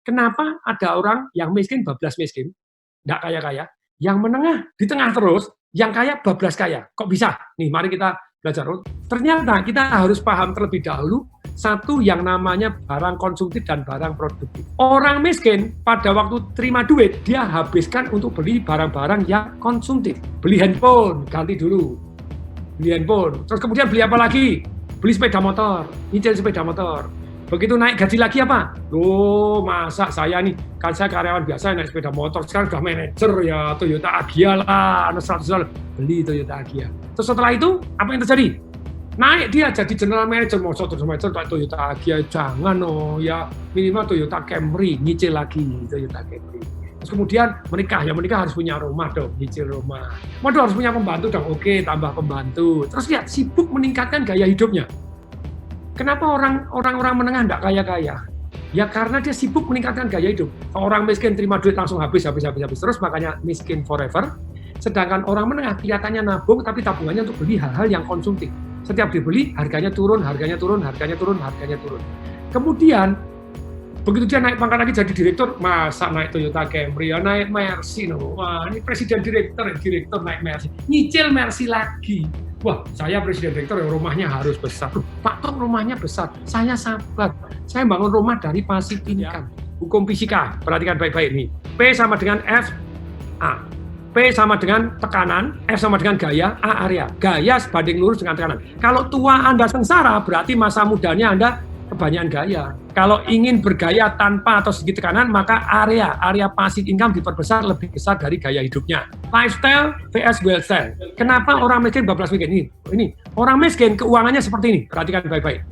Kenapa ada orang yang miskin bablas miskin, nggak kaya-kaya, yang menengah di tengah terus, yang kaya bablas kaya. Kok bisa? Nih, mari kita belajar. Ternyata kita harus paham terlebih dahulu satu yang namanya barang konsumtif dan barang produktif. Orang miskin pada waktu terima duit, dia habiskan untuk beli barang-barang yang konsumtif. Beli handphone, ganti dulu. Beli handphone. Terus kemudian beli apa lagi? Beli sepeda motor, nyicil sepeda motor. Begitu naik gaji lagi apa? Loh, masa saya nih, kan saya karyawan biasa naik sepeda motor, sekarang udah manajer ya, Toyota Agya lah, $100, beli Toyota Agya. Terus setelah itu, apa yang terjadi? Naik dia jadi general manager, mau terus manager Toyota Agya, jangan ya, minimal Toyota Camry, nyicil lagi Toyota Camry. Terus kemudian menikah, ya menikah harus punya rumah dong, nyicil rumah. Waduh, harus punya pembantu dong, oke, tambah pembantu. Terus lihat, sibuk meningkatkan gaya hidupnya. Kenapa orang-orang menengah enggak kaya-kaya? Ya karena dia sibuk meningkatkan gaya hidup. Orang miskin terima duit langsung habis terus, makanya miskin forever. Sedangkan orang menengah kelihatannya nabung, tapi tabungannya untuk beli hal-hal yang konsumtif. Setiap dibeli, harganya turun. Kemudian, begitu dia naik pangkat lagi jadi direktur, masa naik Toyota Camry, ya naik Mercy. Wah, ini presiden direktur naik Mercy. Nyicil Mercy lagi. Wah, saya presiden direktur, rumahnya harus besar. Pak Tom, rumahnya besar. Saya sabar. Saya bangun rumah dari pasif income. Hukum fisika, perhatikan baik-baik nih. P sama dengan F, A. P sama dengan tekanan, F sama dengan gaya, A area. Gaya sebanding lurus dengan tekanan. Kalau tua Anda sengsara, berarti masa mudanya Anda kebanyakan gaya. Kalau ingin bergaya tanpa atau sedikit tekanan, maka area passive income diperbesar lebih besar dari gaya hidupnya. Lifestyle vs wealthstyle. Kenapa orang miskin bablas miskin? Ini orang miskin keuangannya seperti ini. Perhatikan baik-baik.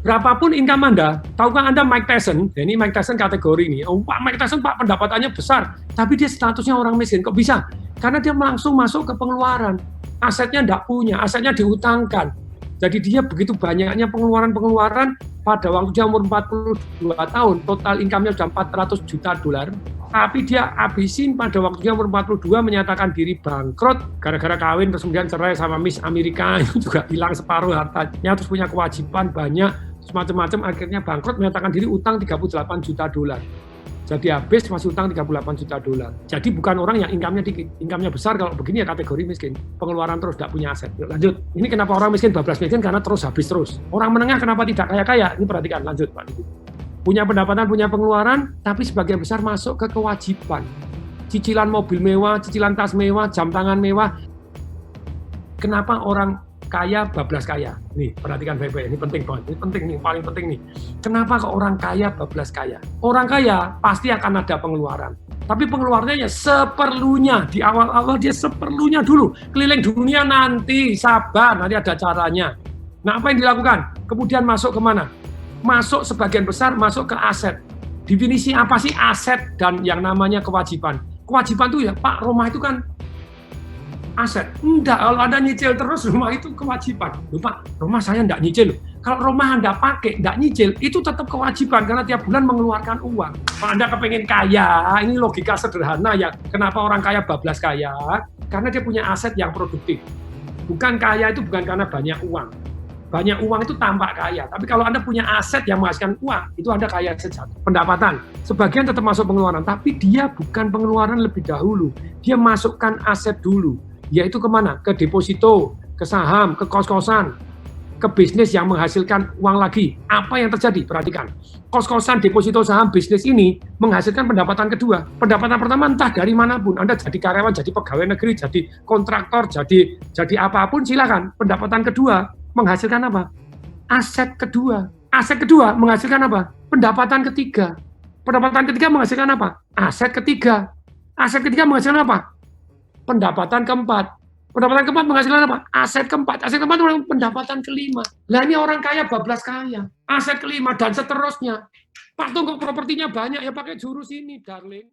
Berapapun income Anda, tahukah Anda Mike Tyson? Ini Mike Tyson kategori ini. Oh, Pak Mike Tyson, Pak, pendapatannya besar, tapi dia statusnya orang miskin. Kok bisa? Karena dia langsung masuk ke pengeluaran. Asetnya enggak punya, asetnya diutangkan. Jadi dia begitu banyaknya pengeluaran pada waktu dia umur 42 tahun, total income-nya sudah $400 juta, tapi dia habisin pada waktu dia umur 42 menyatakan diri bangkrut gara-gara kawin, terus kemudian cerai sama Miss Amerika, itu juga hilang separuh hartanya, terus punya kewajiban banyak, terus macam-macam, akhirnya bangkrut menyatakan diri utang $38 juta. Jadi habis masih utang $38 juta. Jadi bukan orang yang income-nya besar, kalau begini ya kategori miskin. Pengeluaran terus, tidak punya aset. Yuk, lanjut. Ini kenapa orang miskin bablas miskin? Karena terus habis terus. Orang menengah kenapa tidak kaya-kaya? Ini perhatikan, lanjut Pak Didi. Punya pendapatan, punya pengeluaran, tapi sebagian besar masuk ke kewajiban. Cicilan mobil mewah, cicilan tas mewah, jam tangan mewah. Kenapa orang kaya bablas kaya? Nih, perhatikan baik-baik, ini penting banget, ini penting nih, paling penting nih. Kenapa kok orang kaya bablas kaya? Orang kaya pasti akan ada pengeluaran, tapi pengeluarannya seperlunya. Di awal-awal dia seperlunya dulu, keliling dunia nanti, sabar, nanti ada caranya. Nah, apa yang dilakukan? Kemudian masuk kemana? Masuk sebagian besar, masuk ke aset. Definisi apa sih aset dan yang namanya kewajiban? Kewajiban itu ya, Pak, rumah itu kan aset. Enggak, kalau Anda nyicil terus, rumah itu kewajiban. Lupa, rumah saya enggak nyicil. Kalau rumah Anda pakai, enggak nyicil, itu tetap kewajiban, karena tiap bulan mengeluarkan uang. Kalau Anda kepengen kaya, ini logika sederhana ya, kenapa orang kaya bablas kaya? Karena dia punya aset yang produktif. Bukan kaya itu bukan karena banyak uang. Banyak uang itu tampak kaya, tapi kalau Anda punya aset yang menghasilkan uang, itu Anda kaya sejati. Pendapatan, sebagian tetap masuk pengeluaran, tapi dia bukan pengeluaran lebih dahulu. Dia masukkan aset dulu. Yaitu kemana? Ke deposito, ke saham, ke kos-kosan, ke bisnis yang menghasilkan uang lagi. Apa yang terjadi? Perhatikan. Kos-kosan, deposito, saham, bisnis ini menghasilkan pendapatan kedua. Pendapatan pertama entah dari manapun. Anda jadi karyawan, jadi pegawai negeri, jadi kontraktor, jadi apapun silakan. Pendapatan kedua menghasilkan apa? Aset kedua. Aset kedua menghasilkan apa? Pendapatan ketiga. Pendapatan ketiga menghasilkan apa? Aset ketiga. Aset ketiga menghasilkan apa? Pendapatan keempat. Pendapatan keempat menghasilkan apa? Aset keempat. Aset keempat itu pendapatan kelima. Lah ini orang kaya bablas kaya. Aset kelima dan seterusnya. Pak, tunggu propertinya banyak ya pakai jurus ini, darling.